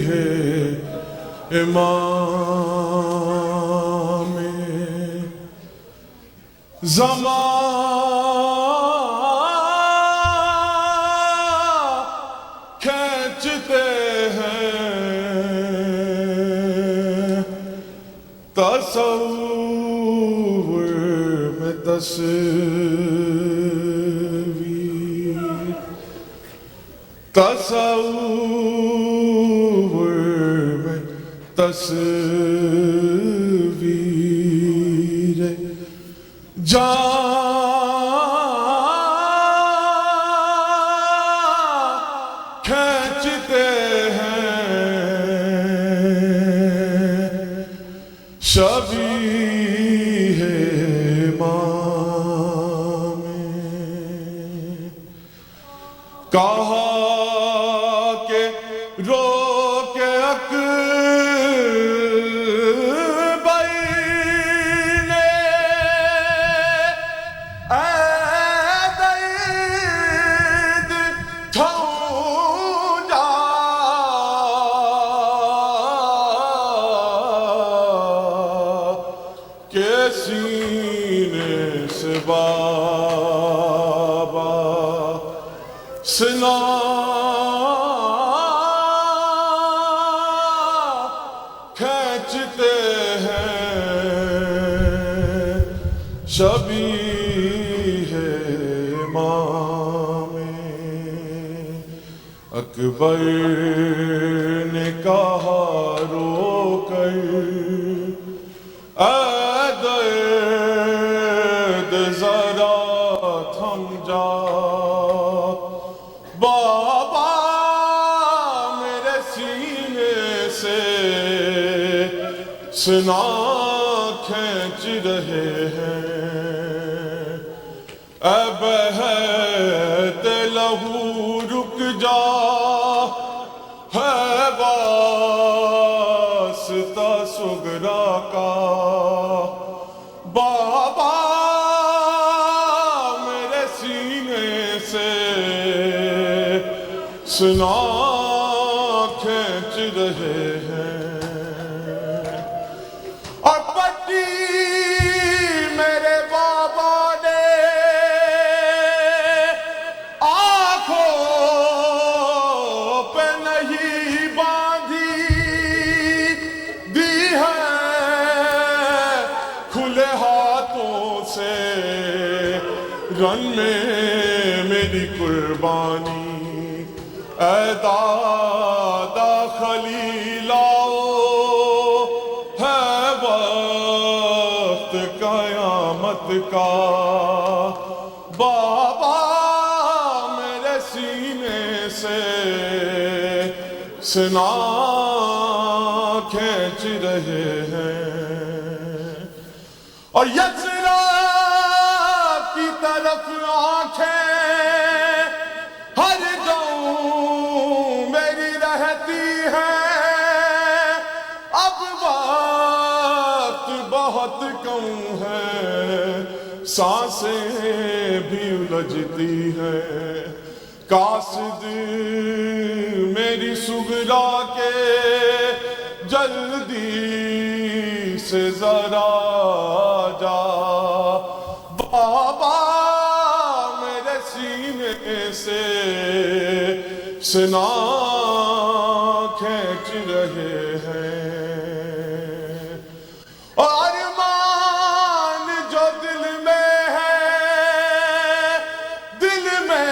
ہے امام زمان کھینچتے ہیں تصور میں تصور میں تصویر جان کھینچتے ہیں شبیہ امام کہا کہ رو کے اکبر نے اے درد تھام جا کہ سینے سے بابا سنا کھینچتے ہیں شبیہ امام اکبر نے کہا رو کر اے درد ذرا تھم جا بابا میرے سینے سے سنا کھینچ رہے ہیں اے بہت لہو رک جا ہے واسطہ سغرا کا بابا میرے سینے سے سنا کھینچ رہے ہیں اور پٹی میرے بابا نے آنکھوں پہ نہیں باندھی دی ہے کھلے ہاتھوں سے رن میں میری قربانی اے دادا خلیل آؤ ہے وقت قیامت کا بابا میرے سینے سے سنا کھینچ رہے ہیں اور یسرا کی طرف آنکھیں ہر جاؤں میری رہتی ہے اب وقت بہت کم ہے سانسیں بھی الجھتی ہیں قاصد میری سغرا کے جلدی سے ذرا جا بابا میرے سینے سے سنا کھینچ رہے ہیں اور ارمان جو دل میں ہے دل میں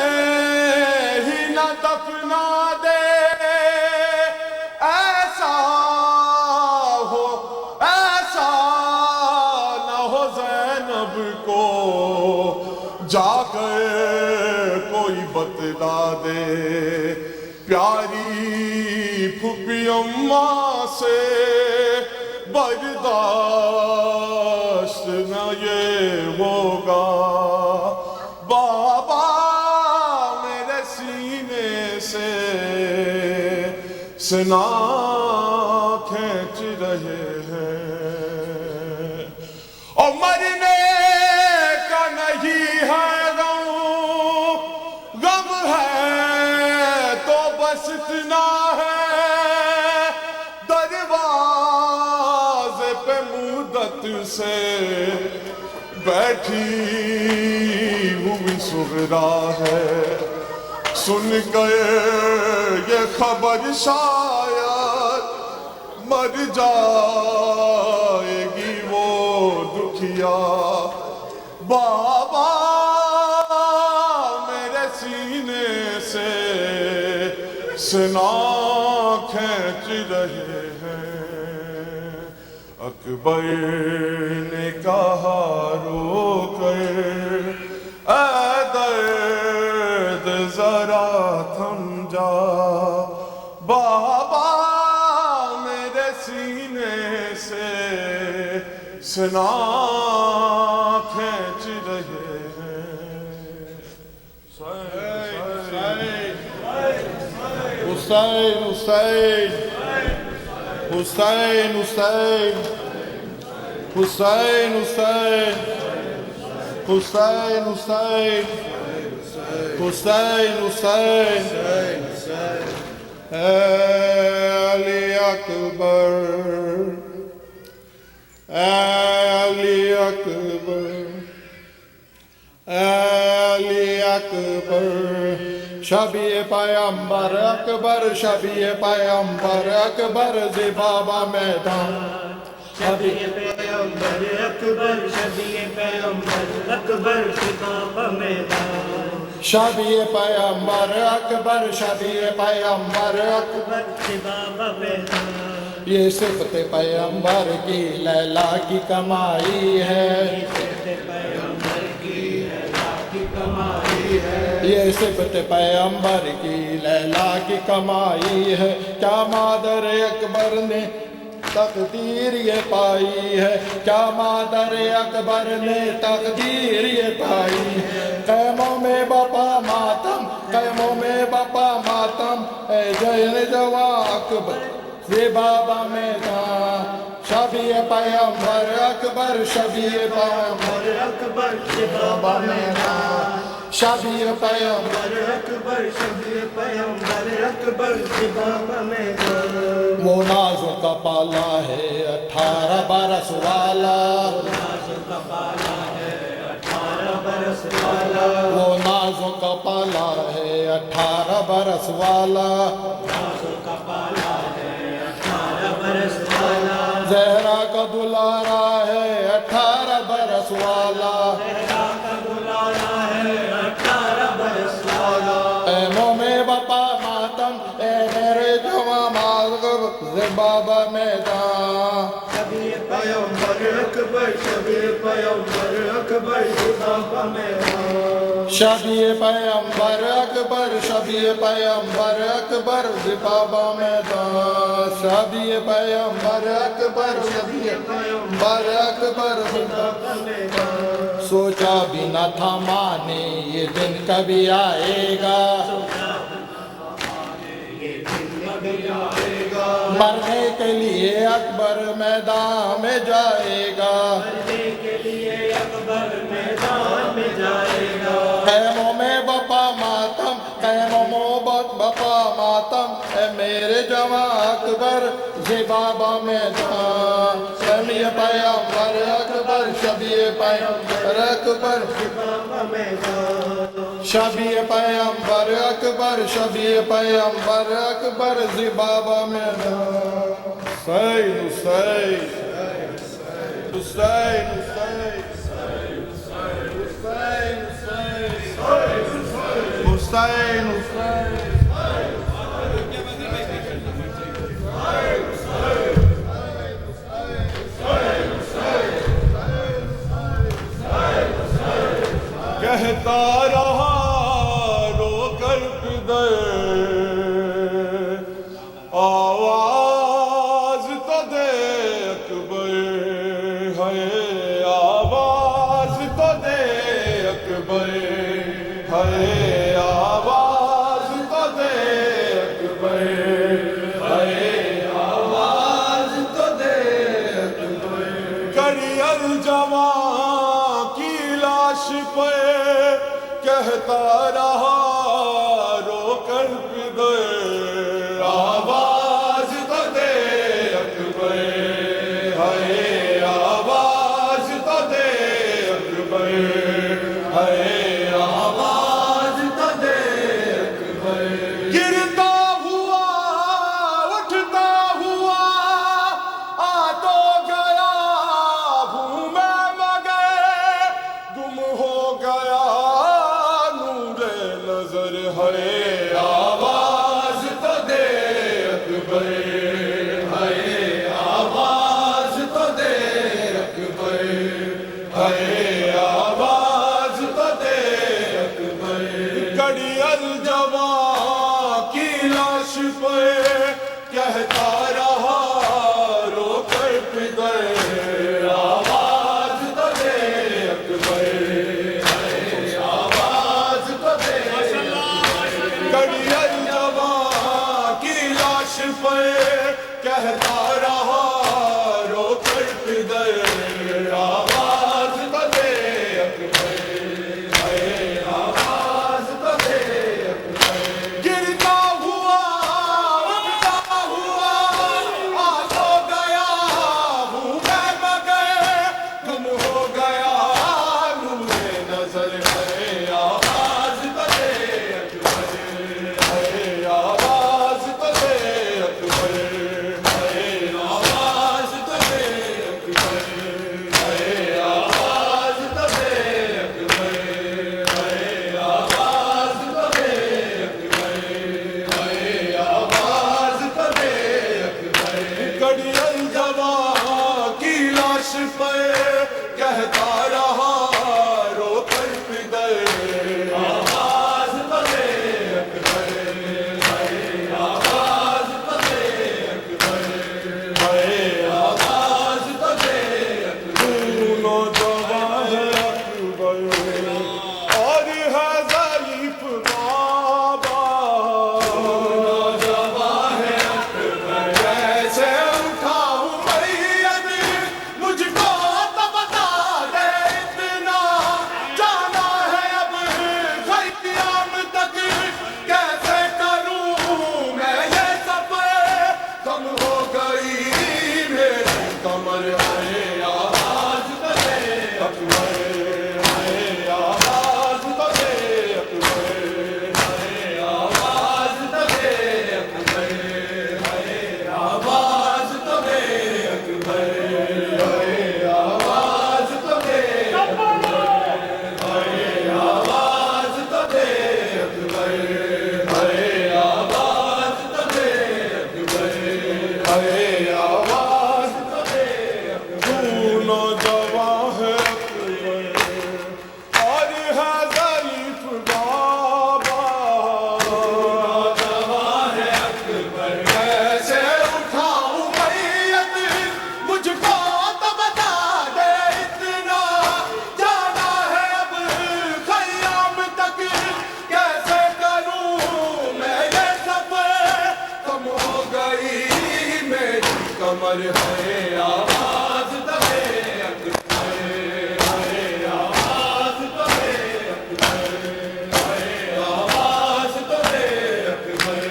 ہی نہ دفنا دے ایسا نہ ہو زینب کو جا کر کوئی بتلا دے پیاری پھوپھی اماں سے برداشت نہ یہ ہوگا بابا میرے سینے سے سنا کھینچ رہے ہیں اور مرنے کا نہیں ہے غم ہے تو بس اتنا سے بیٹھی ہوئی سغرا ہے، سن گئے یہ خبر شاید مر جائے گی وہ دکھیا، بابا میرے سینے سے سنا کھینچ رہے ہیں۔ اکبر نے کہا رو کر اے درد ذرا تھم جا، بابا میرے سینے سے سنا کھینچ رہے ہیں۔ حسین حسین حسین حسین حسین حسین حسین حسین حسین اے علی اکبر، اے علی اکبر، اے علی اکبر، شبیہ پیامبر اکبر، شبیہ پیامبر اکبر زبابہ میدان، شبیہ پیامبر اکبر، شبیہ پیامبر اکبر زبابہ میدان، شبیہ پیامبر اکبر، شبیہ پیامبر اکبر زبابہ میدان۔ یہ صفت پیامبر کی لیلا کی کمائی ہے، پیغمبر کی لیلا کی کمائی ہے، یہ صفت پیامبر کی لیلا کی کمائی ہے، کیا مادر اکبر نے تقدیر یہ پائی ہے، کیا مادر اکبر نے تقدیر یہ پائی ہے، خیموں میں بپا ماتم، خیموں میں بپا ماتم، اے جین جواں اکبر زبابہ میدان، شبیہ پیامبر اکبر، شبیہ پیامبر اکبر زبابہ میدان، شبیہ پیامبر، اکبر شبیہ پیامبر اکبر زبابہ میدان۔ وہ نازوں کا پالا ہے 18 برس والا، نازوں کا پالا ہے 18 برس والا، وہ نازوں کا پالا ہے 18 برس والا، نازوں کا پالا ہے 18 برس والا، زہرا کا دلارا ہے 18 برس والا، زہرا کا دلالا ہے 18 برس والا، خیموں میں بپا ماتم، اے میرے جواں ماغب زبابہ میدان، شبیہ پیامبر اکبر، شبیہ پیامبر اکبر زبابہ میدان، شبیہ پیامبر اکبر، شبیہ پیامبر اکبر زبابہ میدان، شبیہ پیامبر اکبر، شبیہ پیامبر اکبر زبابہ میدان۔ سوچا بھی نہ تھا ماں نے یہ دن کبھی آئے گا، مرنے کے لیے اکبر میدان میں جائے گا، مرنے کے لیے اکبر میدان میں جائے گا، خیموں میں بپا ماتم، خیموں میں بپا ماتم، اے میرے جواں اکبر زبابہ میدان، شبیہ پیامبر اکبر، شبیہ پیامبر اکبر، زبابہ میدان، شبیہ پیامبر اکبر، شبیہ پیامبر اکبر زبابہ میدان، حسین حسین حسین حسین حسین کہتا رہا رو کر پدر آواز تو دے اکبر ہے، آواز تو دے اکبر ہے، آواز تو دے اکبر ہے، آواز تو دے اکبر، کریئر جوان کی لاش پہ کہتا رہا رو کر پدر آواز تو دے اکبر ہے، آواز اکبر ہے آواز تو ہے اکبر ہے آواز تو ہے اکبر ہے آواز تو ہے اکبر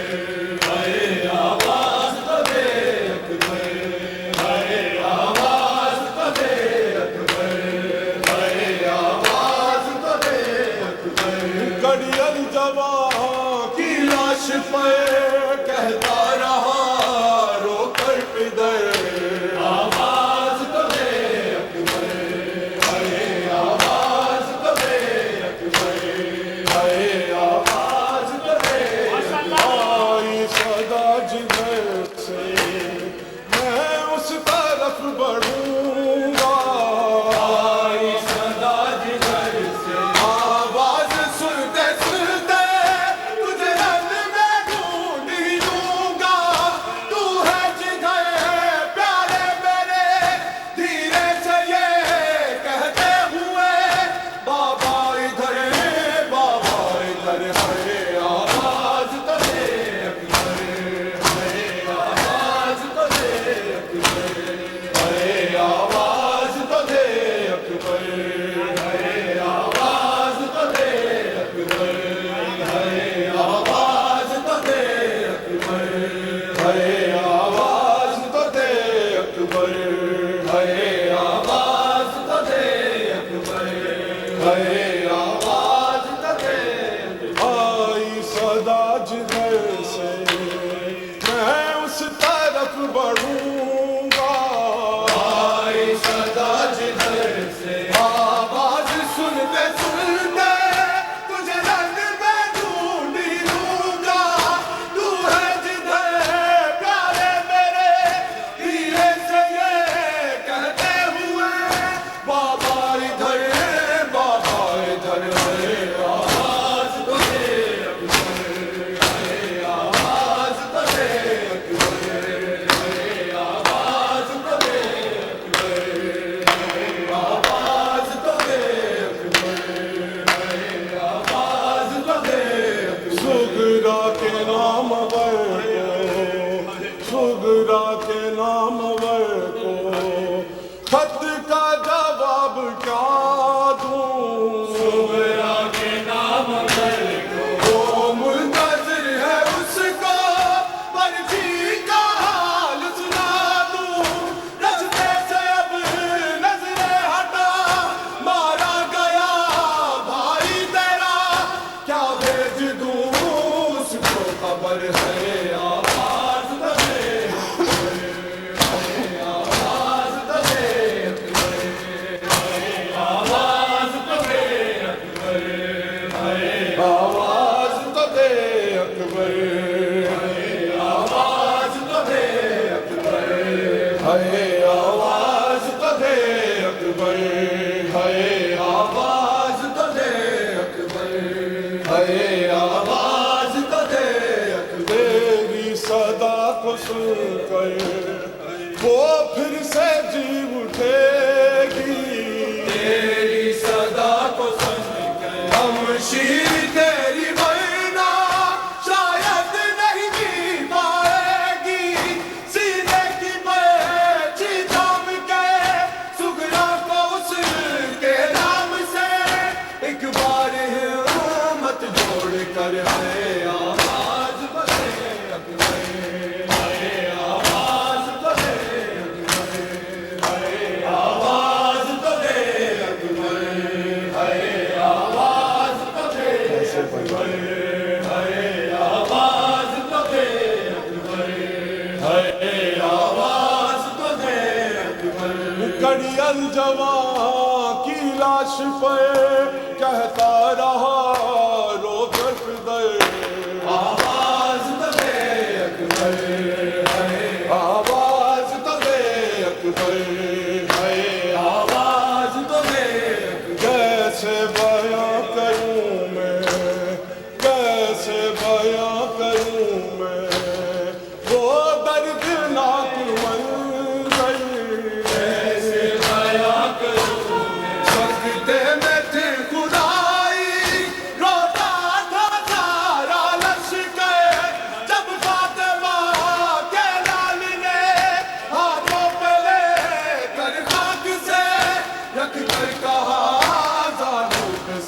ہے آواز تو ہے اکبر ہے آواز تو ہے اکبر ہے آواز تو ہے اکبر گڑی الجوان کی لاش پہ کہتا رہا رو کر پدر آواز تو ہے اکبر ہے آواز تو ہے اکبر ہے آواز تو ہے آئی صدا جدھر سے میں اس طرف بڑھوں گا آئی صدا جدھر سے آواز سنتے سنتے تجھے رن میں ڈھونڈ ہی لوں گا تو ہے جدھر پیارے میرے دھیرے سے یہ کہتے ہوئے بابا ادھر ہے بابا ادھر ہے آواز تو ہے اکبر ہے آواز تو ہے اکبر ہے آواز تو ہے اکبر ہے آواز تو ہے اکبر ہے آواز تو ہے اکبر ہے آواز تو ہے اکبر ہے آواز تو ہے اکبر ہے آواز تو ہے آئی صدا جدھر سے میں اس طرف بڑھوں گا آئی صدا جدھر سے آواز سنتے سنتے تجھے رنگ میں ڈھونڈ ہی لوں گا تو ہے جدھر پیارے میرے دھیرے سے یہ کہتے ہوئے بابا ادھر ہے بابا ادھر ہے آواز تو ہے اکبر ہے آواز تو ہے اکبر ہے آواز تو ہے اکبر ہے آواز تو ہے اکبر ہے آواز تو ہے سغرا کے نام ور کو سغرا کے نام ور کو خط کا جواب کیا دوں سغرا کے نام ور کو وہ منتظر ہے اس کو مرجی کا حال سنا دوں رستے سے اب نظریں ہٹا مارا گیا بھائی تیرا کیا بھیج دوں اس کو خبر ہے آواز تو ہے آواز تو ہے آواز تو ہے آواز تو ہے اکبر آواز تو ہے اکبر ہے آواز تو ہے اکبر ہے آواز تو ہے اکبر ہے آواز تو ہے اکبر تیری صدا کو سن کر وہ پھر سے جی اٹھے گی تیری صدا کو سن کر ہم شیر تیری ورنہ شاید نہیں جی پائے گی سینے کی بیچی تھام کے سغرا کو اس کے نام سے ایک بار ہمت جوڑ کر ہے آواز تو ہے اکبر ہے آواز تو ہے اکبر ہے آواز تو ہے اکبر ہے آواز تو ہے اکبر ہے آواز تو ہے اکبر ہے آواز تو ہے اکبر کڑی الجوان کی لاش پہ کہتا رہا رو کر پدر آواز تو ہے اکبر ہے آواز تو ہے اکبر ہے آواز تو ہے کیسے بیاں کروں میں کیسے بیاں کروں میں وہ دردناک منظر کیسے بیاں کروں میں سکتے میں تھے خدائی روتا تھا سارا لشکر جب فاطمہ کے لال نے ہاتھوں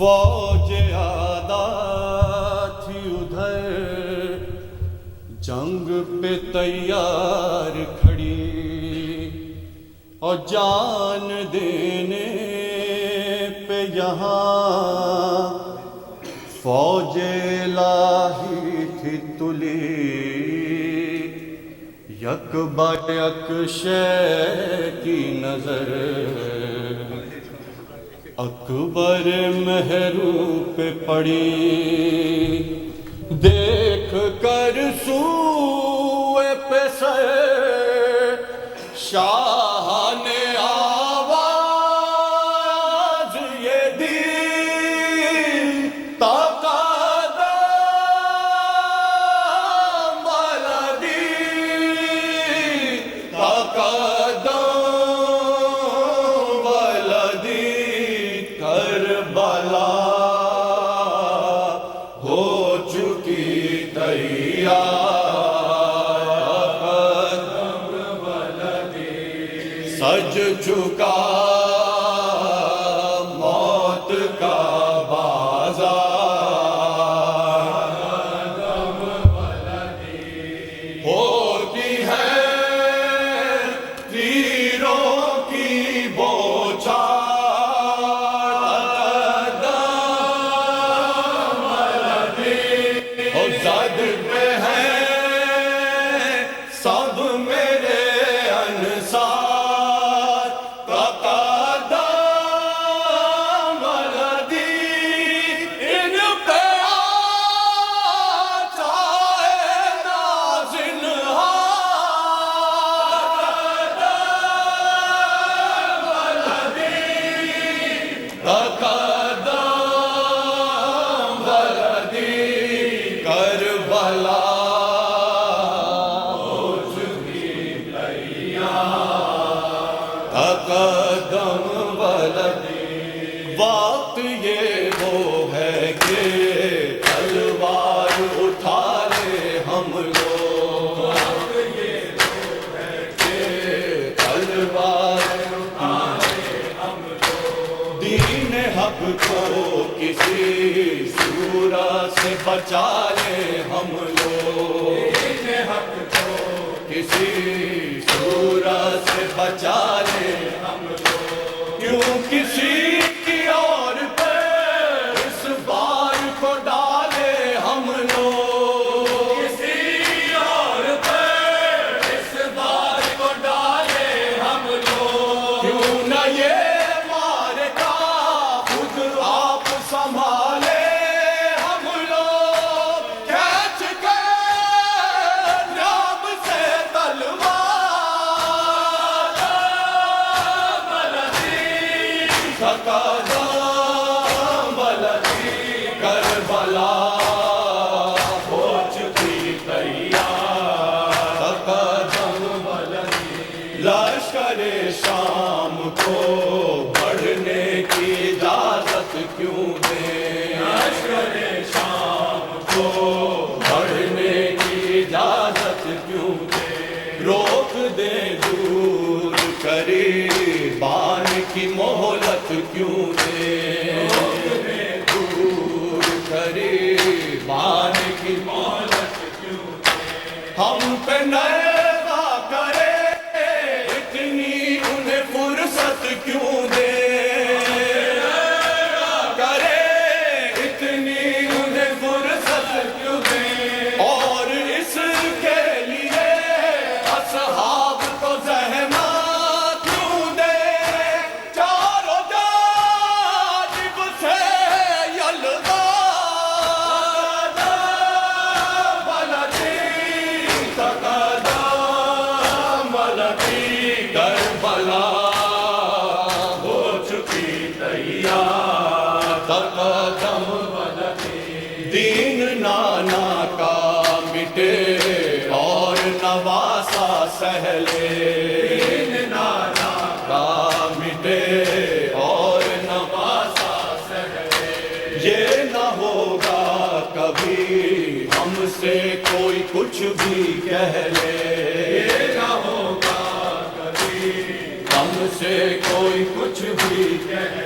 فوج آدھا تھی ادھر جنگ پہ تیار کھڑی، اور جان دینے پہ یہاں فوج الہی تھی تلی، یک با یک شے کی نظر اکبر مہرو پہ پڑی، دیکھ کر سوئے پہ سر شاہ نے آواز یہ دی، تقدم ولدی تقدم ولدی، کربلا ہو چکی تیار، سج چکا موت کا بازار، ہوتی ہے تیروں کی بوچھار، اور زد پہ ہے سب میرے انصار، تقدم ولدی، وقت یہ وہ ہے کہ تلوار اٹھا لے ہم لوگ، وقت یہ وہ ہے کہ تلوار اٹھا لے ہم لوگ، دین حق کو کسی صورت سے بچا لے ہم لوگ، دین حق کو کسی صورت سے بچا لے ہم لوگ، کیوں کسی کی اور پہ اس بار کو ڈالے ہم لوگ، کسی اور پہ اس بار کو ڈالے ہم لوگ، کیوں نہ یہ معرکہ خود آپ سنبھالے ہم لوگ، کھینچ کے نام سے تلوار، تقدم ولدی، کربلا ہو چکی تیار، تقدم ولدی، لشکر شام کو بڑھنے کی اجازت کیوں دیں، لشکر شام کو بڑھنے کی اجازت کیوں دیں، روک دیں دور قریبان کی مہلت کیوں دیں، دور قریبان کی مہلت کیوں دیں، ہم پہ نیزہ کرے اتنی انہیں فرصت کیوں دیں، کرے اتنی انہیں فرصت کیوں دیں، اور اس کے لیے اصحاب کو زحمت کیوں دیں، چاروں جانب سے یلغار، تقدم ولدی، کربلا ہو چکی تیار، تقدم ولدی، دین نانا کا مٹے اور نواسا سہلے، دین نانا کا مٹے اور نواسا سہلے، یہ نہ ہوگا کبھی ہم سے کوئی کچھ بھی کہہ لے، یہ نہ ہوگا کبھی ہم سے کوئی کچھ بھی کہہ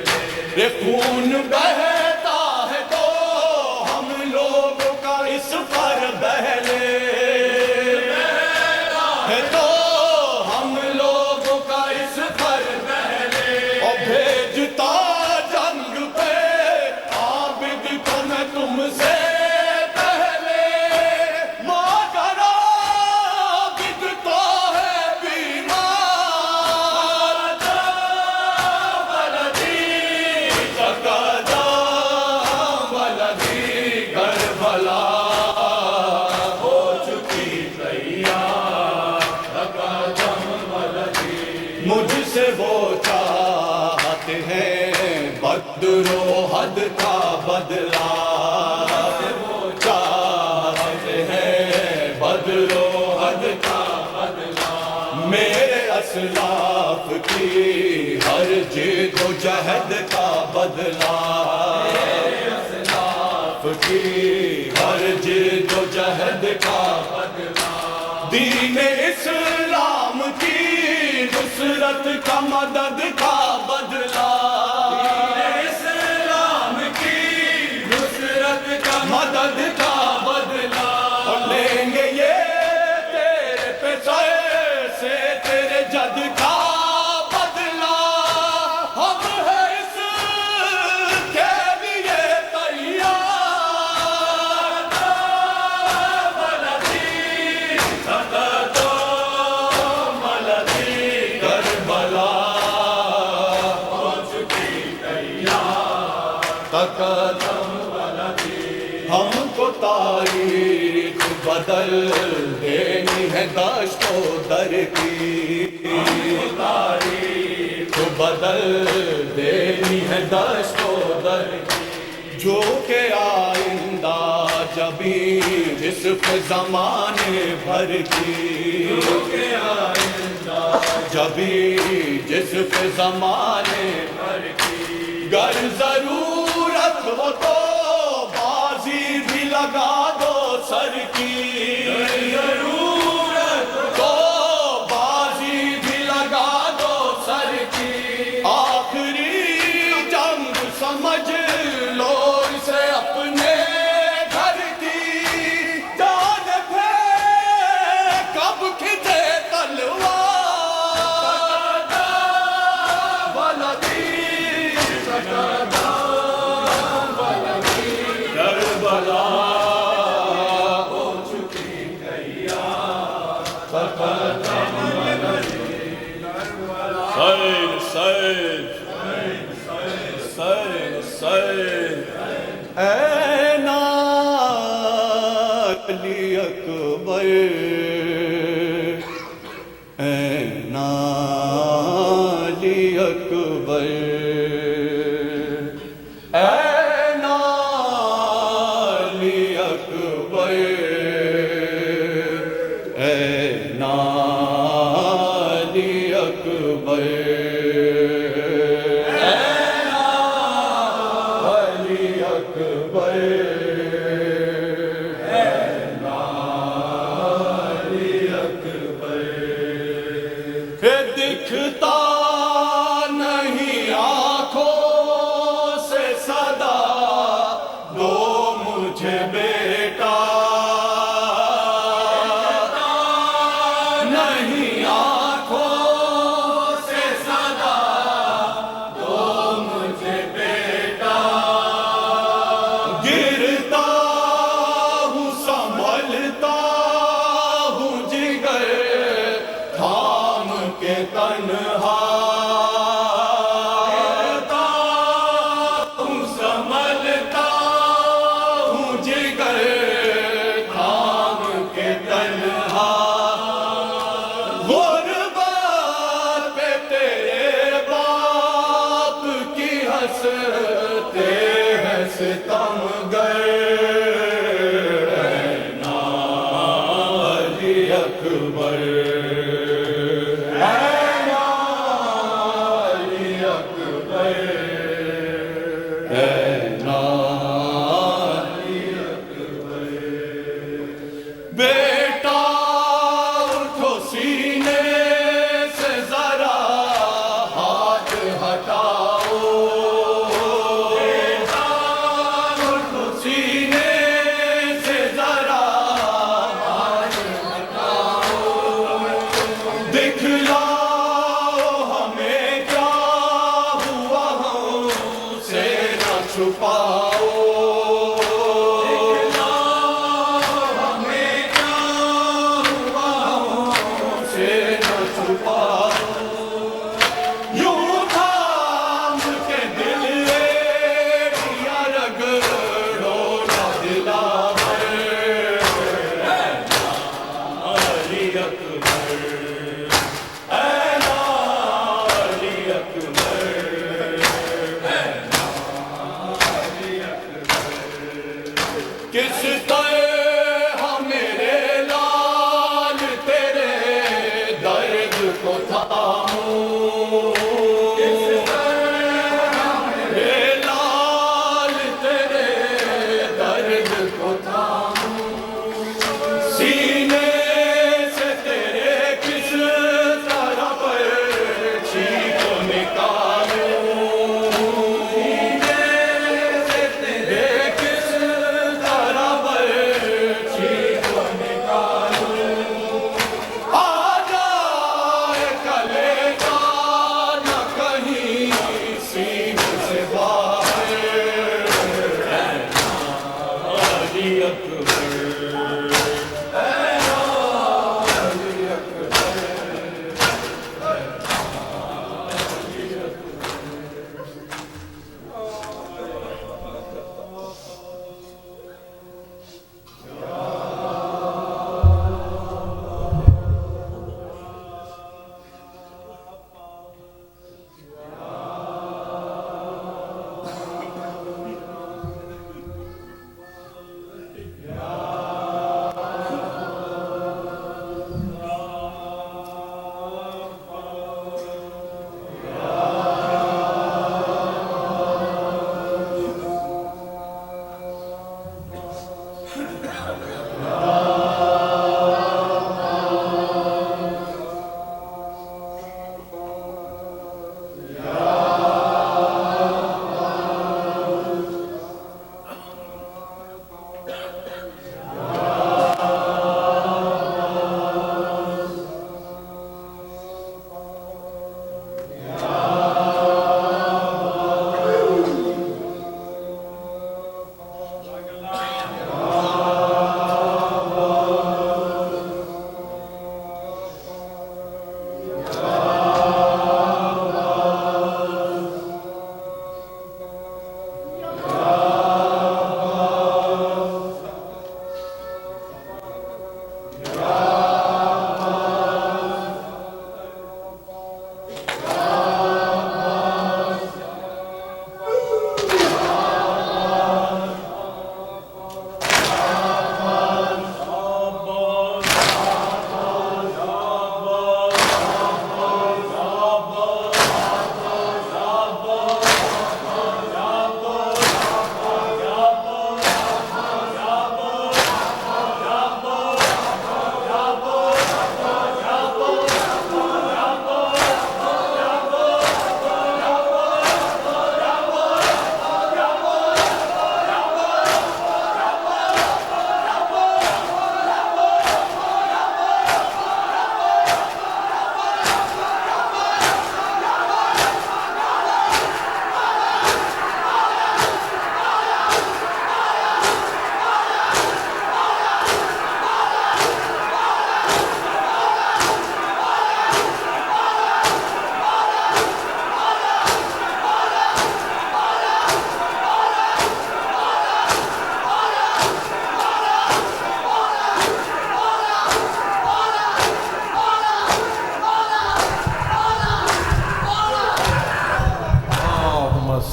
لے، خون بہتا و حد کا بدلا وہ چاہتے ہیں، بدل و حد کا بدلا میرے اسلاف کی ہر جد و جہد کا بدلا، میرے اسلاف کی ہر جد و جہد کا بدلا، دین اسلام کی نصرت کا مدد کا بدلا، دین اسلام کی نصرت کا مدد کا بدلا، اور لیں گے یہ تیرے پیسے سے تیرے جد کا بدلا، ہم ہیں اس کے لیے تیار، ہم کو تاریخ بدل دینی ہے دشت و در کی، تاریخ بدل دینی ہے دشت و در کی، جو کہ آئندہ جبھی جسف زمانے بھر کی، جو کہ آئندہ جبھی جسف زمانے بھر کی، گر ضرورت ہو تو بازی بھی لگا دو سر کی، ضرورت تو بازی بھی لگا دو سر کی، آخری جنگ سمجھ لو اسے اپنے گھر کی، جان پہ کب کھچے تلوار اے علی اکبر، اے علی اکبر، اے علی اکبر، اے علی اکبر، دکھتا نہیں آنکھوں سے صدا دو مجھے بیٹا، نہیں آنکھوں سے صدا دو مجھے بیٹا، گرتا ہوں سنبھلتا ہوں جگر تھام کے تنہا، سنبھلتا ہوں جگر تھام کے تنہا، غربت پہ تیرے باپ کی ہنستے ہیں ستمگر، اے علی اکبر، بیٹا اٹھو سینے سے ذرا ہاتھ ہٹاؤ، بیٹا اٹھو سینے سے ذرا ہاتھ ہٹاؤ، دکھلاؤ ہمیں کیا ہوا ہم سے نہ چھپاؤ، کس طرح میرے لال تیرے درد کو تھاموں، کس طرح میرے لال تیرے درد کو تھاموں، سینے سے تیرے کس طرح برچھی کو نکالوں،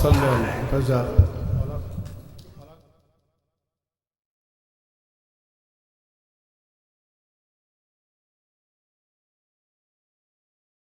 صلی اللہ علیہ وسلم.